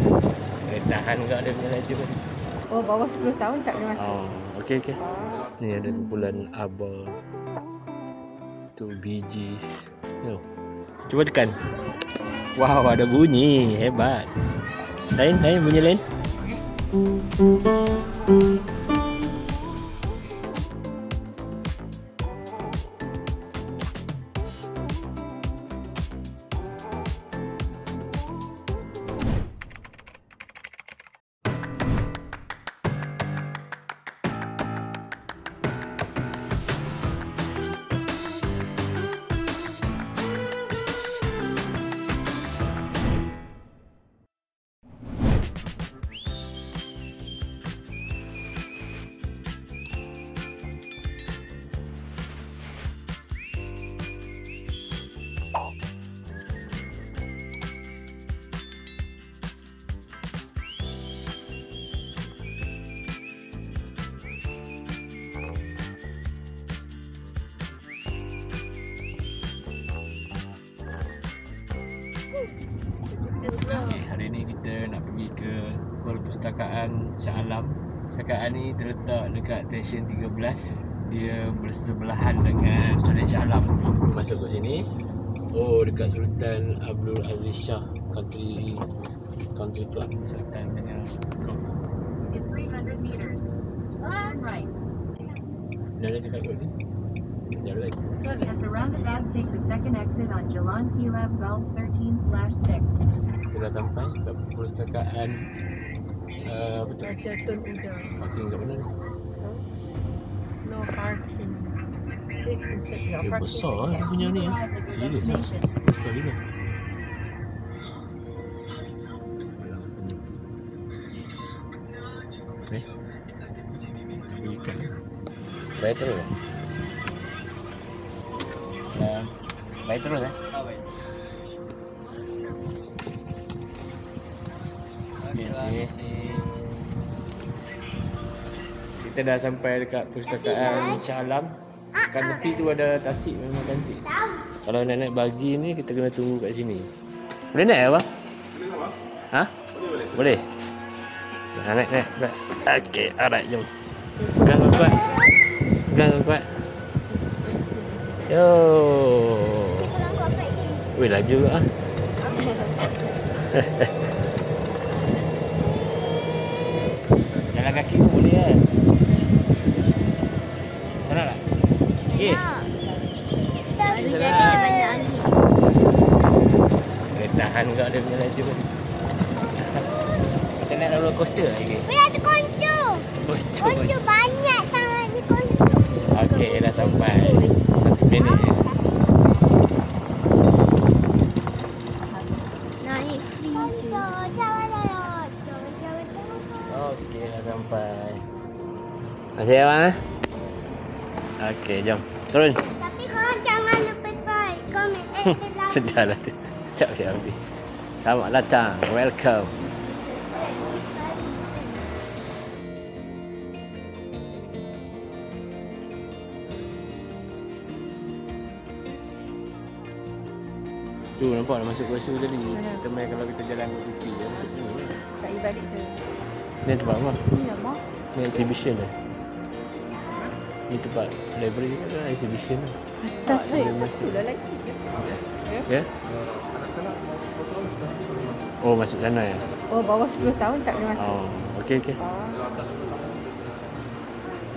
Boleh tahan kat dia punya laju kan. Oh, bawah 10 tahun tak boleh masuk. Oh, okey. Ni ada kumpulan ABBA. Tu Bee Gees. Tengok. Cuba tekan. Wow, ada bunyi. Hebat. Lain, bunyi lain. Okay, hari ni kita nak pergi ke Perpustakaan Shah Alam. Perpustakaan ni terletak dekat stesen 13. Dia bersebelahan dengan Stadium Shah Alam. Masuk ke sini. Oh, dekat Sultan Abdul Aziz Shah Country Club. Sultan dengan In 300 meters, turn right. Dah cakap kot ni. Jalan. At the roundabout, take the second exit on Jalan Tilab Belt 13/6. Kita dah sampai ke Perpustakaan apa tu? Raja Tun Uda. Parking kat mana ni? No parking. Please insert your Eh, parking besar ticket. dia punya ni. Arrive at your Serius lah. destination. Besar juga. Kita pergi ikan ni. Bayar terus lah. Bayar terus eh? Terima kasih. Kita dah sampai dekat Perpustakaan Shah Alam. Kat tepi tu ada tasik, memang cantik. Kalau nak naik bagi ni kita kena tunggu kat sini. Boleh naik abang? Ha? Boleh. Nak naik. Okey, alright, jom. Pegang kuat. Yo. Weh, laju ah. Jalan kaki pun boleh kan? Senang tak? Okey. Tapi jadi dia banyak angin. Boleh tahan kat dia punya laju kan? Kita naik roller coaster lagi. Weh, ada konco. Konco banyak sangat ni konco. Okey, dah sampai. 1 minit je. Naik free je. Okey, dah sampai. Masih abang eh? Okey, jom. Turun. Tapi korang jangan lupa like, comment, and like. Sudahlah tu. Sekejap je habis. Selamat datang. Welcome. Tu nampak dah masuk kuasa tadi. Mana? Kita main kalau kita jalan kaki je macam ni. Tak pergi balik tu. Ni tempat apa? Ni nama. Ni exhibition dah. Ni tempat library ke exhibition lah. Atas Boleh ni. masuk. Sudah lagi. Ya? Oh, masuk sana ya? Oh, bawah 10 tahun tak boleh masuk. Oh, okey.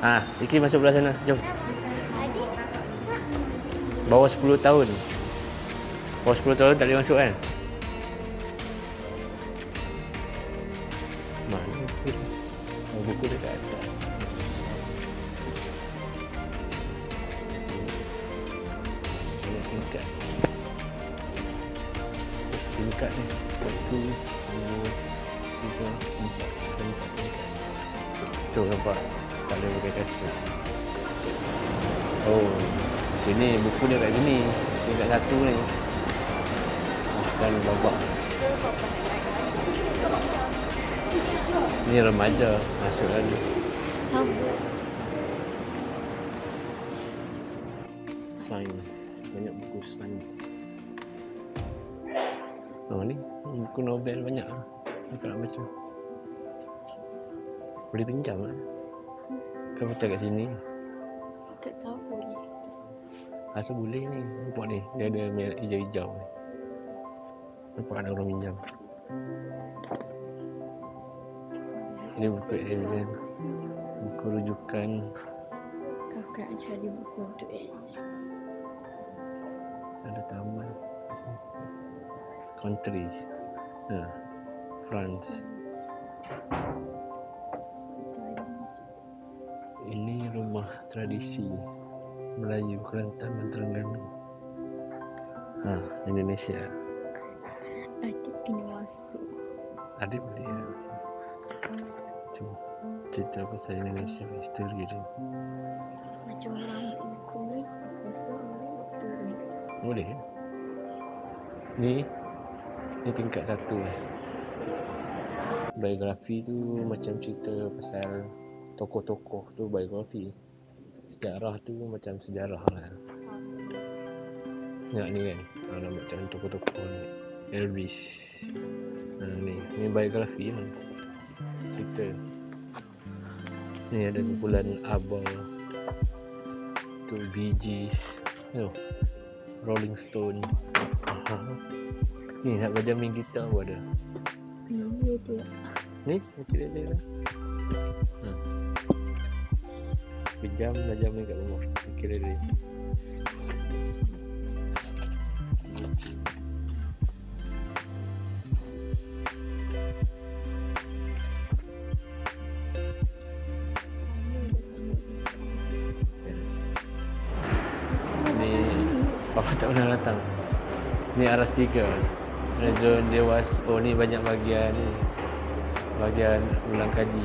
Oh. Iki masuk belah sana. Jom. Adik, Bawah 10 tahun. Bawah 10 tahun tak boleh masuk kan? Mana buku dia? Oh, buku dia kat atas. Tingkat. Tingkat ni. 1, 2, 3, 4 tingkat. Tu nampak. Tak boleh pakai kasut. Oh, macam ni. Buku dia kat sini. Dia kat satu ni. Dan babak. Ni remaja masuk lagi. Sains. Banyak buku sains. Oh ni buku novel banyak. Aku nak baca. Boleh pinjam kan? Kau baca kat sini. Tak tahu boleh. Rasa boleh ni. Nampak ni. Dia ada hijau-hijau ni. Nampak ada orang pinjam. Ini buku exam. Buku rujukan. Kakak nak cari buku untuk exam. Ada taman. Countries. France. Ini rumah tradisi Melayu Kelantan dan Terengganu. Indonesia. Adik kena masuk. Adik boleh ya. Cuma cerita pasal Indonesia, histori dia. Macam orang ambil buku ni. Rasa ambil waktu ni. Boleh ya? Ni tingkat 1. Biografi tu macam cerita pasal tokoh-tokoh tu, biografi. Sejarah tu macam sejarah lah. Tengok ni kan, ada macam tokoh-tokoh ni. Elvis. Ni biografi lah. Cerita. Ni ada kumpulan ABBA. Tu Bee Gees. Rolling Stone. Ni nak belajar main gitar pun ada. Ni dia. Ni kira dia lah. Kejam belajar main kat rumah. Kira dia. Ni Papa tak pernah datang. Ni aras 3. Zon dewas. Oh ni banyak bahagian ni. Bahagian ulang kaji.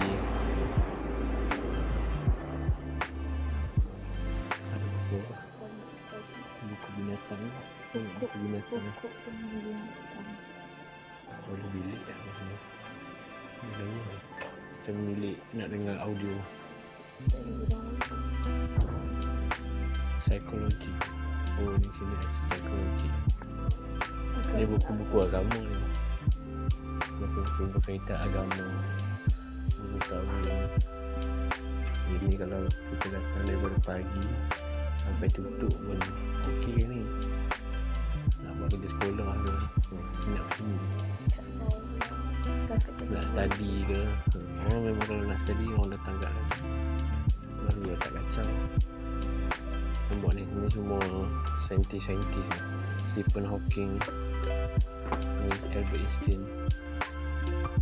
Buku binatang. Buku binatang. Boleh bilik kat sini. Macam bilik nak dengar audio. Psikologi. Oh ni sini psikologi. Ni buku-buku agama ni. Buku-buku berkaitan agama. Buku kahwin. Ini kalau kita datang daripada pagi sampai tutup pun okey ni. Nak buat kerja sekolah ke, senyap sini. Nak study ke. Orang memang kalau nak study orang datang kat lagi. Baru dia tak kacau. Nampak ni semua saintis-saintis ni. Stephen Hawking ni, Albert Einstein.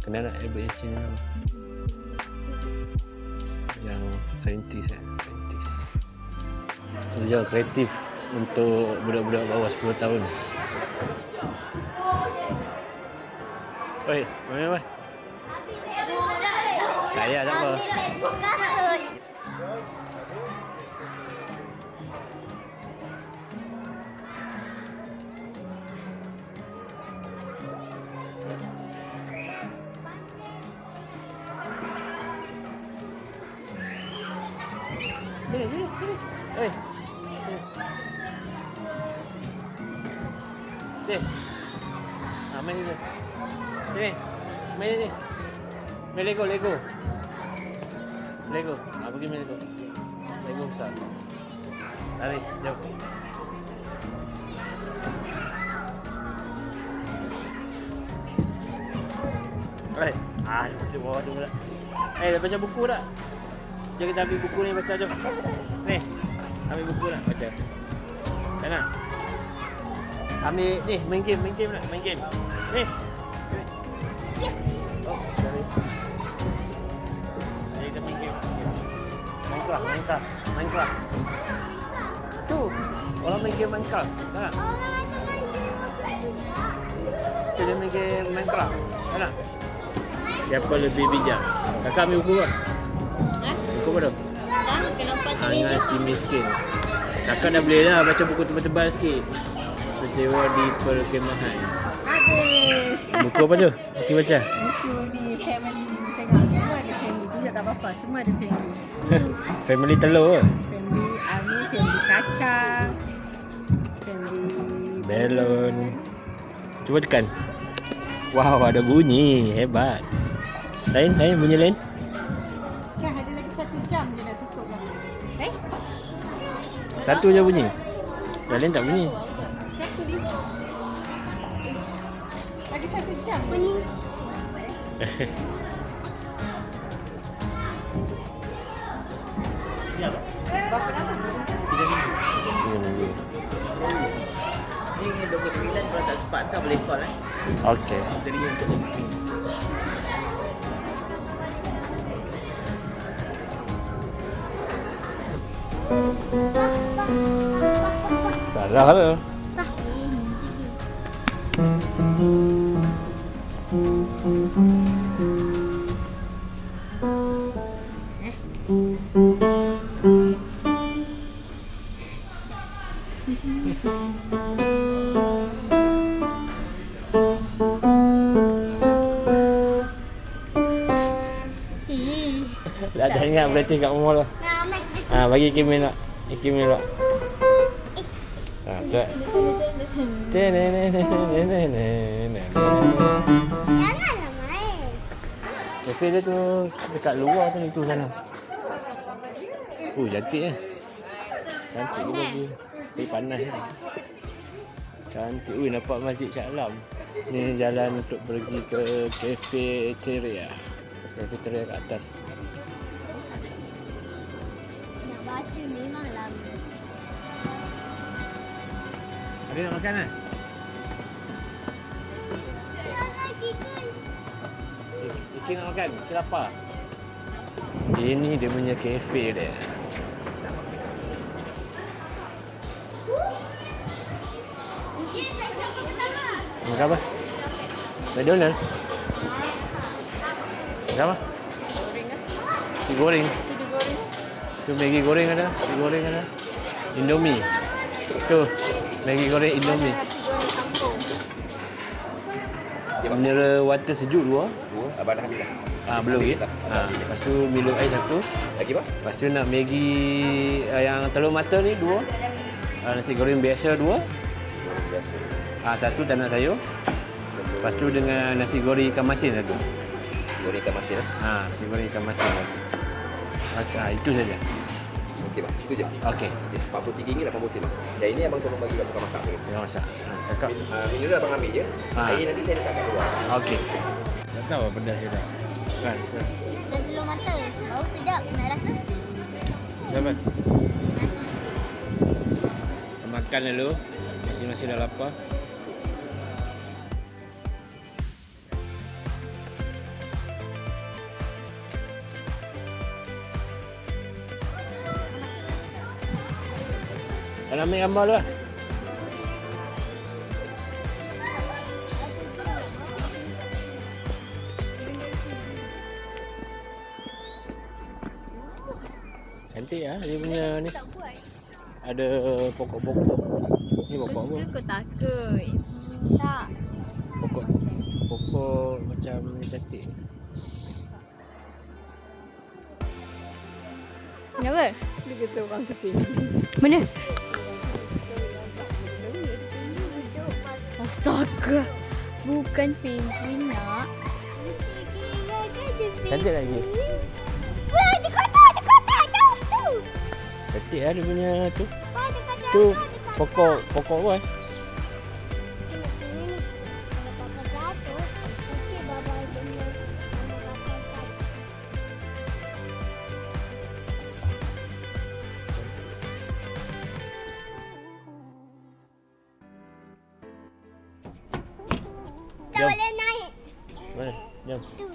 Kenal tak Albert Einstein ni? Yang saintis saintis. Kerja kreatif untuk budak-budak bawah 10 tahun. Oi, mana weh? Tak payah, tak apa. Sini. Oi. Sini. Main sini. Sini. Main sini. Main Lego. Pergi main Lego. Lego besar. Lari, jauh. Oi. Masih bawah tu pula. Dah baca buku tak? Jom kita ambil buku ni baca jom. Ni. Ambil buku nak baca. Tak nak? Ambil ni, main game nak, main game. Ni. Oh, sorry. Ni kita main game. Minecraft. Tu. Orang main game Minecraft. Tak nak? Kita main game Minecraft. Tak nak? Siapa lebih bijak? Kakak ambil buku kan? Buku apa tu? Kenapa tak Dengan si miskin. Kakak dah boleh dah baca buku tebal-tebal sikit. Bersewa di perkemahan. Habis. Buku apa tu? Okey baca. Buku ni family. Tengok semua ada family. Juga tak apa-apa. Semua ada family. Family telur ke? Family kacang. Family Melon. Cuba tekan. Wow, ada bunyi. Hebat. Lain, bunyi lain. Kan ada lagi 1 jam je dah tutup lah. Satu je bunyi. Yang lain tak bunyi. Siapa ni? Lagi 1 jam. Bunyi. Berapa lama? 3 minggu. Ni 29 kalau tak sempat tak boleh call Okey. Jadi untuk booking. Salah ke? Dah ingat berarti kat rumah tu. Bagi Kimil nak. Kimil nak. Cepat. Janganlah main. Kafe dia tu dekat luar tu, itu sana. Cantik eh. Cantik ke baju. Tapi panas ni. Cantik. Nampak Masjid Shah Alam. Ni jalan untuk pergi ke cafeteria. Cafeteria kat atas. Nak baca memang lama. Ada nak makan kan? Ikin nak makan? Ikin lapar? Ini dia punya kafe dia. Makan apa? McDonald? Makan apa? Nasi goreng. Tu Maggi goreng ada? Nasi goreng ada? Indomie. Tu Maggi goreng Indomie. Mineral water sejuk dua. Abang dah habis dah. Belum lagi. Lepas tu Milo ais satu. Lagi apa? Lepas tu nak Maggi yang telur mata ni dua. Nasi goreng biasa dua. Biasa. Satu tak nak sayur. Lepas tu dengan nasi goreng ikan masin satu. Goreng ikan masin Nasi goreng ikan masin satu. Itu saja. Okey bang, itu je. Okey. RM43.80 bang. Dan ini abang tolong bagi kat tukang masak ni. Tengok masak. Cakap. Mineral abang ambil je. Air nanti saya letak kat luar. Okey. Tak tahu apa pedas ke tak. Kan, so. Dan telur mata. Bau sedap. Nak rasa? Siapa? Nasi. Makan dulu. Masing-masing dah lapar. Nak ambil gambar dulu lah. Cantik lah dia punya ni. Ada pokok-pokok. Ni pokok apa? Kau takut. Tak. Pokok macam ni cantik. Kenapa? Dia kata orang tu tinggi. Mana? Astaga. Bukan penguin nak. Cantik lagi. Wah, dia kotak jauh tu. Cantik lah dia punya tu. Wah, dia kotak. Tu pokok apa eh? Tak boleh naik. Mana? Jom. Tu.